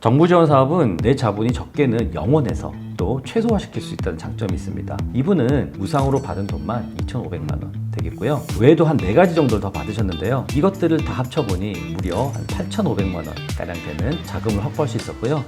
정부 지원 사업은 내 자본이 적게는 0원에서 또 최소화시킬 수 있다는 장점이 있습니다. 이분은 무상으로 받은 돈만 2,500만 원 되겠고요. 외에도 한 4가지 정도를 더 받으셨는데요. 이것들을 다 합쳐보니 무려 한 8,500만 원 가량 되는 자금을 확보할 수 있었고요.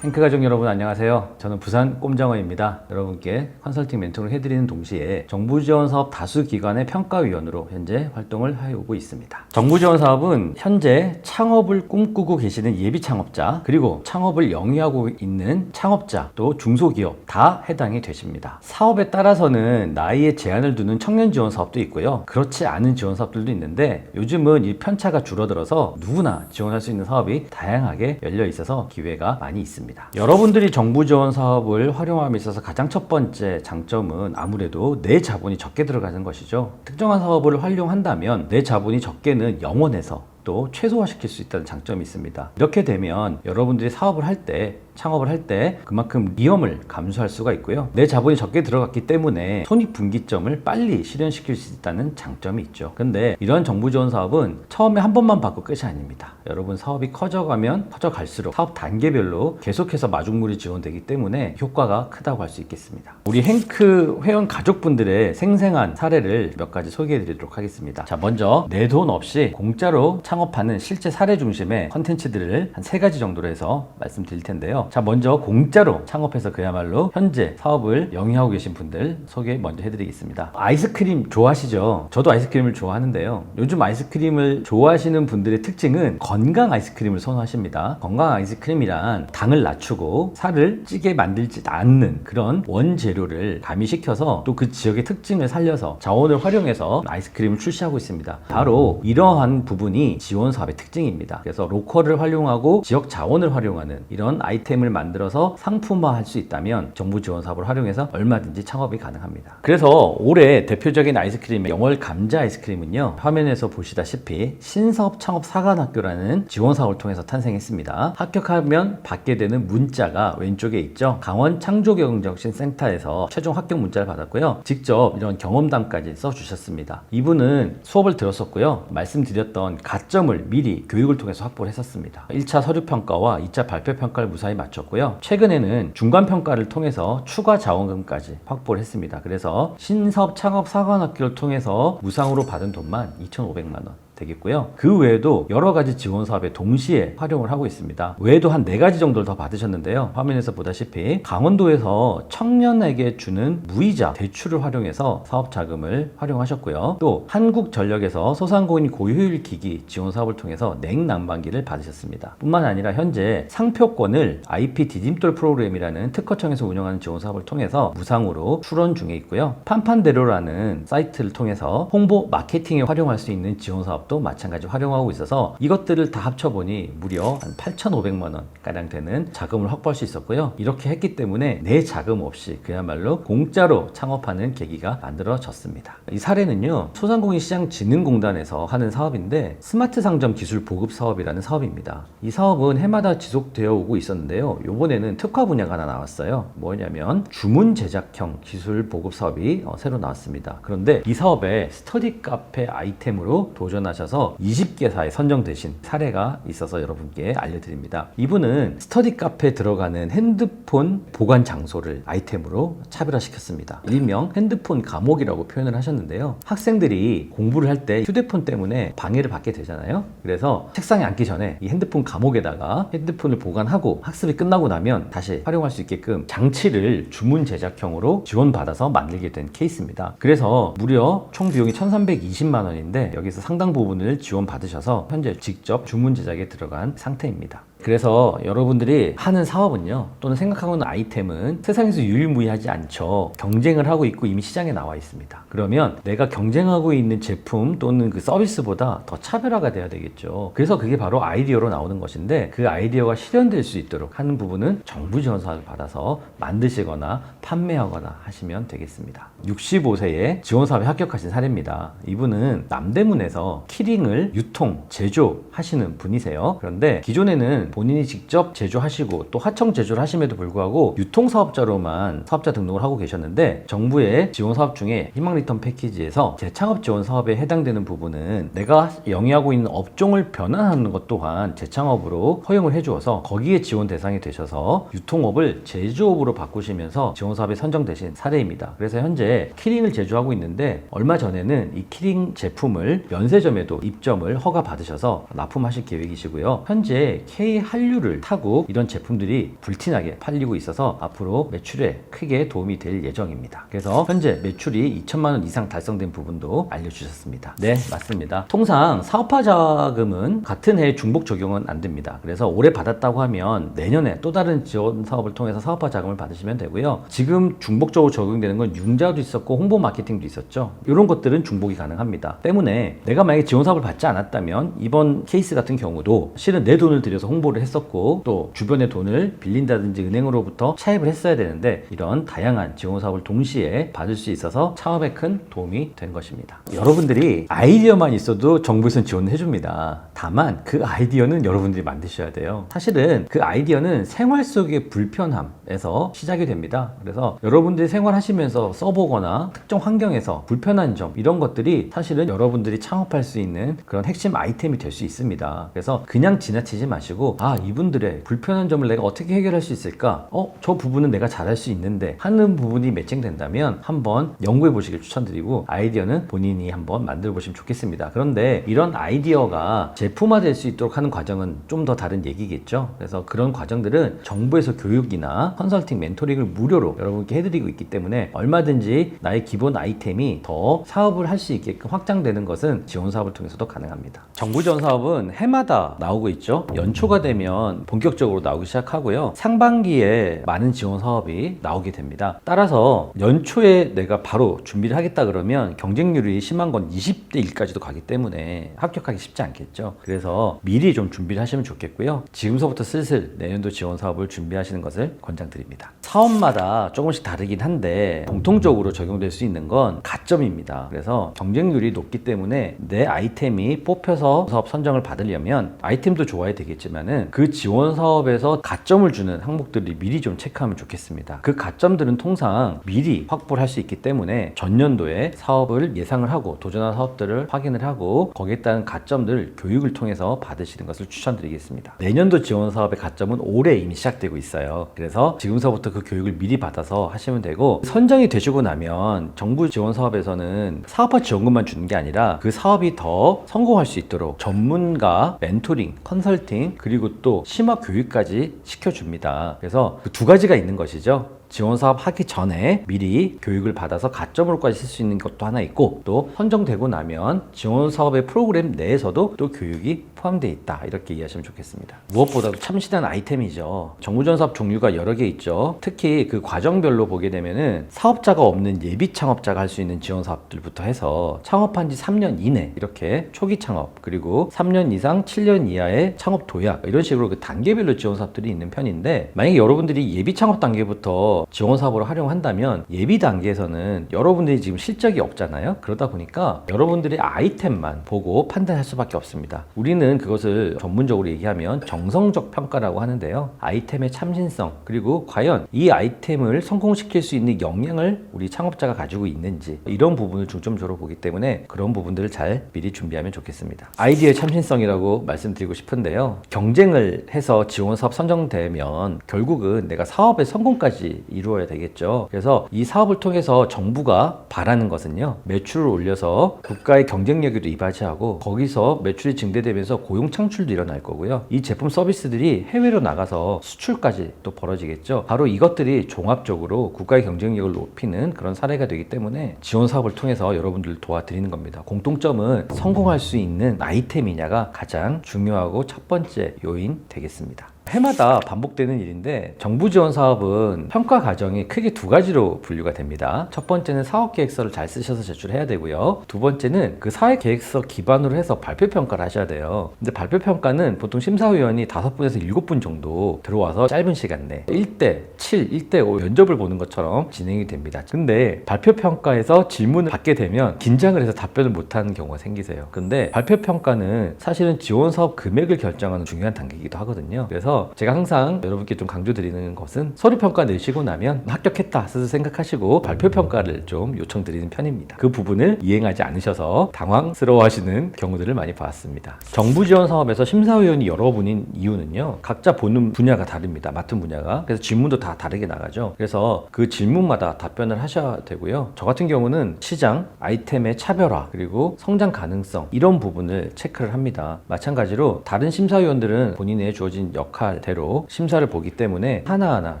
행크 가족 여러분 안녕하세요. 저는 부산 꼼장어입니다. 여러분께 컨설팅 멘토를 해드리는 동시에 정부 지원 사업 다수 기관의 평가위원으로 현재 활동을 해오고 있습니다. 정부 지원 사업은 현재 창업을 꿈꾸고 계시는 예비 창업자, 그리고 창업을 영위하고 있는 창업자, 또 중소기업 다 해당이 되십니다. 사업에 따라서는 나이에 제한을 두는 청년 지원 사업도 있고요. 그렇지 않은 지원 사업들도 있는데 요즘은 이 편차가 줄어들어서 누구나 지원할 수 있는 사업이 다양하게 열려 있어서 기회가 많이 있습니다. 여러분들이 정부 지원 사업을 활용함에 있어서 가장 첫 번째 장점은 아무래도 내 자본이 적게 들어가는 것이죠. 특정한 사업을 활용한다면 내 자본이 적게는 0원에서 또 최소화시킬 수 있다는 장점이 있습니다. 이렇게 되면 여러분들이 사업을 할 때, 창업을 할 때 그만큼 위험을 감수할 수가 있고요. 내 자본이 적게 들어갔기 때문에 손익분기점을 빨리 실현시킬 수 있다는 장점이 있죠. 근데 이런 정부 지원 사업은 처음에 한 번만 받고 끝이 아닙니다. 여러분 사업이 커져갈수록 사업 단계별로 계속해서 마중물이 지원되기 때문에 효과가 크다고 할 수 있겠습니다. 우리 행크 회원 가족분들의 생생한 사례를 몇 가지 소개해 드리도록 하겠습니다. 자, 먼저 내 돈 없이 공짜로 창업하는 실제 사례 중심의 컨텐츠들을 한 3가지 정도로 해서 말씀드릴 텐데요. 자, 먼저 공짜로 창업해서 그야말로 현재 사업을 영위하고 계신 분들 소개 먼저 해드리겠습니다. 아이스크림 좋아하시죠? 저도 아이스크림을 좋아하는데요. 요즘 아이스크림을 좋아하시는 분들의 특징은 건강 아이스크림을 선호하십니다. 건강 아이스크림이란 당을 낮추고 살을 찌게 만들지 않는 그런 원재료를 가미시켜서 또 그 지역의 특징을 살려서 자원을 활용해서 아이스크림을 출시하고 있습니다. 바로 이러한 부분이 지원 사업의 특징입니다. 그래서 로컬을 활용하고 지역 자원을 활용하는 이런 아이템을 만들어서 상품화할 수 있다면 정부 지원 사업을 활용해서 얼마든지 창업이 가능합니다. 그래서 올해 대표적인 아이스크림 영월 감자 아이스크림은요, 화면에서 보시다시피 신사업 창업 사관학교라는 지원 사업을 통해서 탄생했습니다. 합격하면 받게 되는 문자가 왼쪽에 있죠. 강원 창조경정신 센터에서 최종 합격 문자를 받았고요. 직접 이런 경험담까지 써주셨습니다. 이분은 수업을 들었었고요. 말씀드렸던 가점을 미리 교육을 통해서 확보를 했었습니다. 1차 서류평가와 2차 발표평가를 무사히 마쳤고요. 최근에는 중간평가를 통해서 추가 자원금까지 확보를 했습니다. 그래서 신사업 창업 사관학교를 통해서 무상으로 받은 돈만 2,500만 원 되겠고요. 그 외에도 여러 가지 지원 사업에 동시에 활용을 하고 있습니다. 외에도 한 4가지 정도를 더 받으셨는데요. 화면에서 보다시피 강원도에서 청년에게 주는 무이자 대출을 활용해서 사업 자금을 활용하셨고요. 또 한국전력에서 소상공인 고효율 기기 지원 사업을 통해서 냉난방기를 받으셨습니다. 뿐만 아니라 현재 상표권을 IP 디딤돌 프로그램이라는 특허청에서 운영하는 지원 사업을 통해서 무상으로 출원 중에 있고요. 판판대로라는 사이트를 통해서 홍보 마케팅에 활용할 수 있는 지원 사업 도 마찬가지 활용하고 있어서 이것들을 다 합쳐보니 무려 한 8,500만 원 가량 되는 자금을 확보할 수 있었고요. 이렇게 했기 때문에 내 자금 없이 그야말로 공짜로 창업하는 계기가 만들어졌습니다. 이 사례는요, 소상공인시장진흥공단에서 하는 사업인데 스마트 상점 기술 보급 사업이라는 사업입니다. 이 사업은 해마다 지속되어 오고 있었는데요. 이번에는 특화 분야가 하나 나왔어요. 뭐냐면 주문 제작형 기술 보급 사업이 새로 나왔습니다. 그런데 이 사업에 스터디 카페 아이템으로 도전하셔서 20개사에 선정되신 사례가 있어서 여러분께 알려드립니다. 이분은 스터디 카페에 들어가는 핸드폰 보관 장소를 아이템으로 차별화시켰습니다. 일명 핸드폰 감옥이라고 표현을 하셨는데요. 학생들이 공부를 할 때 휴대폰 때문에 방해를 받게 되잖아요. 그래서 책상에 앉기 전에 이 핸드폰 감옥에다가 핸드폰을 보관하고 학습이 끝나고 나면 다시 활용할 수 있게끔 장치를 주문 제작형으로 지원받아서 만들게 된 케이스입니다. 그래서 무려 총 비용이 1,320만 원인데 여기서 상당 부분을 지원받으셔서 현재 직접 주문 제작에 들어간 상태입니다. 그래서 여러분들이 하는 사업은요, 또는 생각하고 있는 아이템은 세상에서 유일무이하지 않죠. 경쟁을 하고 있고 이미 시장에 나와 있습니다. 그러면 내가 경쟁하고 있는 제품 또는 그 서비스보다 더 차별화가 돼야 되겠죠. 그래서 그게 바로 아이디어로 나오는 것인데 그 아이디어가 실현될 수 있도록 하는 부분은 정부 지원 사업을 받아서 만드시거나 판매하거나 하시면 되겠습니다. 65세에 지원 사업에 합격하신 사례입니다. 이분은 남대문에서 키링을 유통, 제조하시는 분이세요. 그런데 기존에는 경우에는 본인이 직접 제조하시고 또 하청 제조를 하심에도 불구하고 유통사업자로만 사업자 등록을 하고 계셨는데, 정부의 지원사업 중에 희망리턴 패키지에서 재창업 지원 사업에 해당되는 부분은 내가 영위하고 있는 업종을 변환하는 것 또한 재창업으로 허용을 해주어서 거기에 지원 대상이 되셔서 유통업을 제조업으로 바꾸시면서 지원사업에 선정되신 사례입니다. 그래서 현재 키링을 제조하고 있는데, 얼마 전에는 이 키링 제품을 면세점에도 입점을 허가 받으셔서 납품하실 계획이시고요. 현재 K한류를 타고 이런 제품들이 불티나게 팔리고 있어서 앞으로 매출에 크게 도움이 될 예정입니다. 그래서 현재 매출이 2천만 원 이상 달성된 부분도 알려주셨습니다. 네, 맞습니다. 통상 사업화 자금은 같은 해에 중복 적용은 안 됩니다. 그래서 올해 받았다고 하면 내년에 또 다른 지원 사업을 통해서 사업화 자금을 받으시면 되고요. 지금 중복적으로 적용되는 건 융자도 있었고 홍보 마케팅도 있었죠. 이런 것들은 중복이 가능합니다. 때문에 내가 만약에 지원 사업을 받지 않았다면 이번 케이스 같은 경우도 실은 내 돈을 들여서 홍보를 했었고 또 주변의 돈을 빌린다든지 은행으로부터 차입을 했어야 되는데, 이런 다양한 지원 사업을 동시에 받을 수 있어서 창업에 큰 도움이 된 것입니다. 여러분들이 아이디어만 있어도 정부에서는 지원을 해줍니다. 다만 그 아이디어는 여러분들이 만드셔야 돼요. 사실은 그 아이디어는 생활 속의 불편함에서 시작이 됩니다. 그래서 여러분들이 생활하시면서 써보거나 특정 환경에서 불편한 점, 이런 것들이 사실은 여러분들이 창업할 수 있는 그런 핵심 아이템이 될 수 있습니다. 그래서 그냥 지나치지 마시고, 아, 이분들의 불편한 점을 내가 어떻게 해결할 수 있을까? 저 부분은 내가 잘할 수 있는데 하는 부분이 매칭된다면 한번 연구해 보시길 추천드리고, 아이디어는 본인이 한번 만들어 보시면 좋겠습니다. 그런데 이런 아이디어가 제품화될 수 있도록 하는 과정은 좀 더 다른 얘기겠죠. 그래서 그런 과정들은 정부에서 교육이나 컨설팅, 멘토링을 무료로 여러분께 해드리고 있기 때문에 얼마든지 나의 기본 아이템이 더 사업을 할 수 있게끔 확장되는 것은 지원 사업을 통해서도 가능합니다. 정부 지원 사업은 해마다 나오고 있죠. 연초가 되면 본격적으로 나오기 시작하고요. 상반기에 많은 지원 사업이 나오게 됩니다. 따라서 연초에 내가 바로 준비를 하겠다 그러면 경쟁률이 심한 건 20대 1까지도 가기 때문에 합격하기 쉽지 않겠죠. 그래서 미리 좀 준비를 하시면 좋겠고요. 지금서부터 슬슬 내년도 지원 사업을 준비하시는 것을 권장드립니다. 사업마다 조금씩 다르긴 한데 공통적으로 적용될 수 있는 건 가점입니다. 그래서 경쟁률이 높기 때문에 내 아이템이 뽑혀서 사업 선정을 받으려면 아이템도 좋아야 되겠지만은 그 지원 사업에서 가점을 주는 항목들이 미리 좀 체크하면 좋겠습니다. 그 가점들은 통상 미리 확보를 할 수 있기 때문에 전년도에 사업을 예상을 하고 도전한 사업들을 확인을 하고 거기에 따른 가점들 교육을 통해서 받으시는 것을 추천드리겠습니다. 내년도 지원 사업의 가점은 올해 이미 시작되고 있어요. 그래서 지금서부터 그 교육을 미리 받아서 하시면 되고, 선정이 되시고 나면 정부 지원 사업에서는 사업화 지원금만 주는 게 아니라 그 사업이 더 성공할 수 있도록 전문가 멘토링, 컨설팅, 그리고 또 심화 교육까지 시켜줍니다. 그래서 그 두 가지가 있는 것이죠. 지원 사업 하기 전에 미리 교육을 받아서 가점으로까지 쓸 수 있는 것도 하나 있고, 또 선정되고 나면 지원 사업의 프로그램 내에서도 또 교육이 포함되어 있다, 이렇게 이해하시면 좋겠습니다. 무엇보다도 참신한 아이템이죠. 정부 지원 사업 종류가 여러 개 있죠. 특히 그 과정별로 보게 되면은 사업자가 없는 예비 창업자가 할 수 있는 지원 사업들부터 해서 창업한 지 3년 이내 이렇게 초기 창업, 그리고 3년 이상 7년 이하의 창업 도약, 이런 식으로 그 단계별로 지원 사업들이 있는 편인데, 만약에 여러분들이 예비 창업 단계부터 지원 사업으로 활용한다면 예비 단계에서는 여러분들이 지금 실적이 없잖아요. 그러다 보니까 여러분들의 아이템만 보고 판단할 수밖에 없습니다. 우리는 그것을 전문적으로 얘기하면 정성적 평가라고 하는데요. 아이템의 참신성, 그리고 과연 이 아이템을 성공시킬 수 있는 역량을 우리 창업자가 가지고 있는지, 이런 부분을 중점적으로 보기 때문에 그런 부분들을 잘 미리 준비하면 좋겠습니다. 아이디어의 참신성이라고 말씀드리고 싶은데요. 경쟁을 해서 지원 사업 선정되면 결국은 내가 사업의 성공까지 이루어야 되겠죠. 그래서 이 사업을 통해서 정부가 바라는 것은요, 매출을 올려서 국가의 경쟁력에도 이바지하고 거기서 매출이 증대되면서 고용 창출도 일어날 거고요. 이 제품 서비스들이 해외로 나가서 수출까지 또 벌어지겠죠. 바로 이것들이 종합적으로 국가의 경쟁력을 높이는 그런 사례가 되기 때문에 지원 사업을 통해서 여러분들을 도와드리는 겁니다. 공통점은 성공할 수 있는 아이템이냐가 가장 중요하고 첫 번째 요인 되겠습니다. 해마다 반복되는 일인데 정부 지원 사업은 평가 과정이 크게 두 가지로 분류가 됩니다. 첫 번째는 사업계획서를 잘 쓰셔서 제출해야 되고요. 두 번째는 그 사업계획서 기반으로 해서 발표평가를 하셔야 돼요. 근데 발표평가는 보통 심사위원이 5분에서 7분 정도 들어와서 짧은 시간 내 1대 7, 1대 5 면접을 보는 것처럼 진행이 됩니다. 근데 발표평가에서 질문을 받게 되면 긴장을 해서 답변을 못하는 경우가 생기세요. 근데 발표평가는 사실은 지원사업 금액을 결정하는 중요한 단계이기도 하거든요. 그래서 제가 항상 여러분께 좀 강조드리는 것은 서류평가 내시고 나면 합격했다 스스로 생각하시고 발표평가를 좀 요청드리는 편입니다. 그 부분을 이행하지 않으셔서 당황스러워하시는 경우들을 많이 봤습니다. 정부 지원 사업에서 심사위원이 여러 분인 이유는요, 각자 보는 분야가 다릅니다. 맡은 분야가. 그래서 질문도 다 다르게 나가죠. 그래서 그 질문마다 답변을 하셔야 되고요. 저 같은 경우는 시장, 아이템의 차별화, 그리고 성장 가능성 이런 부분을 체크를 합니다. 마찬가지로 다른 심사위원들은 본인의 주어진 역할대로 심사를 보기 때문에 하나하나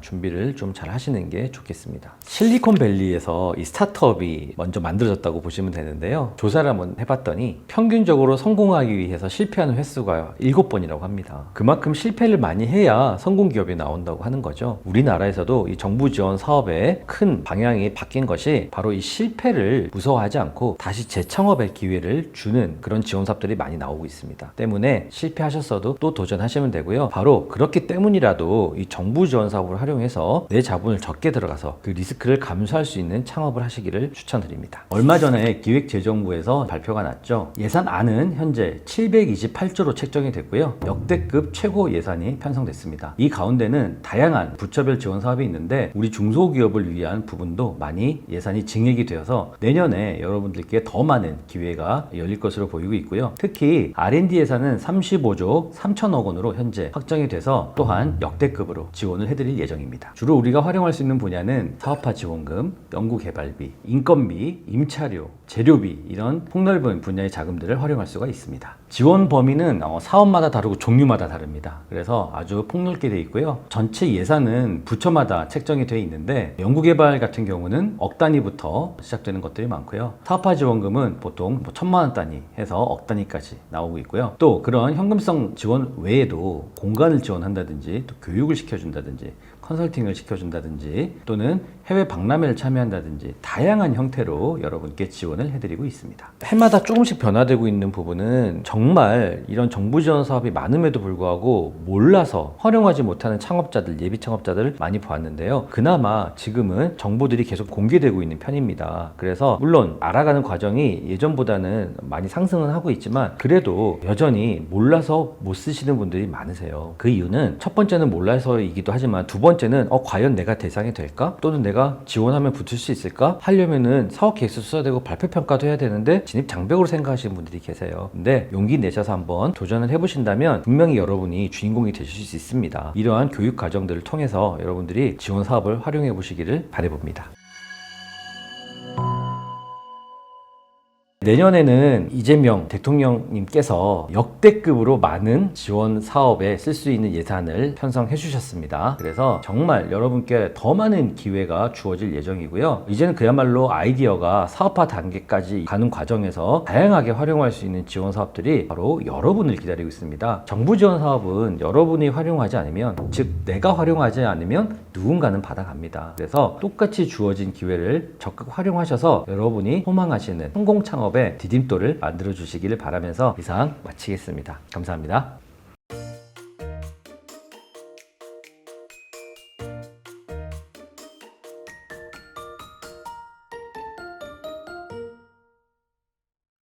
준비를 좀 잘 하시는 게 좋겠습니다. 실리콘밸리에서 이 스타트업이 먼저 만들어졌다고 보시면 되는데요. 조사를 한번 해봤더니 평균적으로 성공하기 위해서 실패하는 횟수가 7번이라고 합니다. 그만큼 실패를 많이 해야 성공 기업이 나온다고 하는 거죠. 우리나라에서도 이 정부 지원 사업의 큰 방향이 바뀐 것이 바로 이 실패를 무서워하지 않고 다시 재창업의 기회를 주는 그런 지원 사업들이 많이 나오고 있습니다. 때문에 실패하셨어도 또 도전하시면 되고요. 바로 그렇기 때문이라도 이 정부 지원 사업을 활용해서 내 자본을 적게 들어가서 그 리스크를 감수할 수 있는 창업을 하시기를 추천드립니다. 얼마 전에 기획재정부에서 발표가 났죠. 예산안은 현재 728조로 책정이 됐고요. 역대급 최고 예산이 편성됐습니다. 이 가운데는 다양한 부처별 지원 사업이 있는데 우리 중소기업을 위한 부분도 많이 예산이 증액이 되어서 내년에 여러분들께 더 많은 기회가 열릴 것으로 보이고 있고요. 특히 R&D 예산은 35조 3천억 원으로 현재 확정이 돼서 또한 역대급으로 지원을 해드릴 예정입니다. 주로 우리가 활용할 수 있는 분야는 사업화 지원금, 연구개발비, 인건비, 임차료, 재료비 이런 폭넓은 분야의 자금들을 활용할 수가 있습니다. 지원 범위는 사업마다 다르고 종류마다 다릅니다. 그래서 아주 폭넓게 되어 있고요. 전체 예산은 부처마다 책정이 되어 있는데 연구개발 같은 경우는 억 단위부터 시작되는 것들이 많고요. 사업화 지원금은 보통 1,000만 원 단위 해서 억 단위까지 나오고 있고요. 또 그런 현금성 지원 외에도 공간을 지원한다든지 또 교육을 시켜준다든지 컨설팅을 시켜준다든지 또는 해외 박람회를 참여한다든지 다양한 형태로 여러분께 지원을 해드리고 있습니다. 해마다 조금씩 변화되고 있는 부분은 정말 이런 정부 지원 사업이 많음에도 불구하고 몰라서 활용하지 못하는 창업자들, 예비 창업자들을 많이 보았는데요. 그나마 지금은 정보들이 계속 공개되고 있는 편입니다. 그래서 물론 알아가는 과정이 예전보다는 많이 상승은 하고 있지만 그래도 여전히 몰라서 못 쓰시는 분들이 많으세요. 그 이유는 첫 번째는 몰라서이기도 하지만 두 번째는 과연 내가 대상이 될까? 또는 내가 지원하면 붙을 수 있을까? 하려면은 사업 계획서 써야 되고 발표 평가도 해야 되는데 진입 장벽으로 생각하시는 분들이 계세요. 근데 용기 내셔서 한번 도전을 해보신다면 분명히 여러분이 주인공이 되실 수 있습니다. 이러한 교육 과정들을 통해서 여러분들이 지원 사업을 활용해 보시기를 바라봅니다. 내년에는 이재명 대통령님께서 역대급으로 많은 지원 사업에 쓸 수 있는 예산을 편성해 주셨습니다. 그래서 정말 여러분께 더 많은 기회가 주어질 예정이고요. 이제는 그야말로 아이디어가 사업화 단계까지 가는 과정에서 다양하게 활용할 수 있는 지원 사업들이 바로 여러분을 기다리고 있습니다. 정부 지원 사업은 여러분이 활용하지 않으면, 즉 내가 활용하지 않으면 누군가는 받아갑니다. 그래서 똑같이 주어진 기회를 적극 활용하셔서 여러분이 소망하시는 성공 창업의 디딤돌을 만들어 주시기를 바라면서 이상 마치겠습니다. 감사합니다.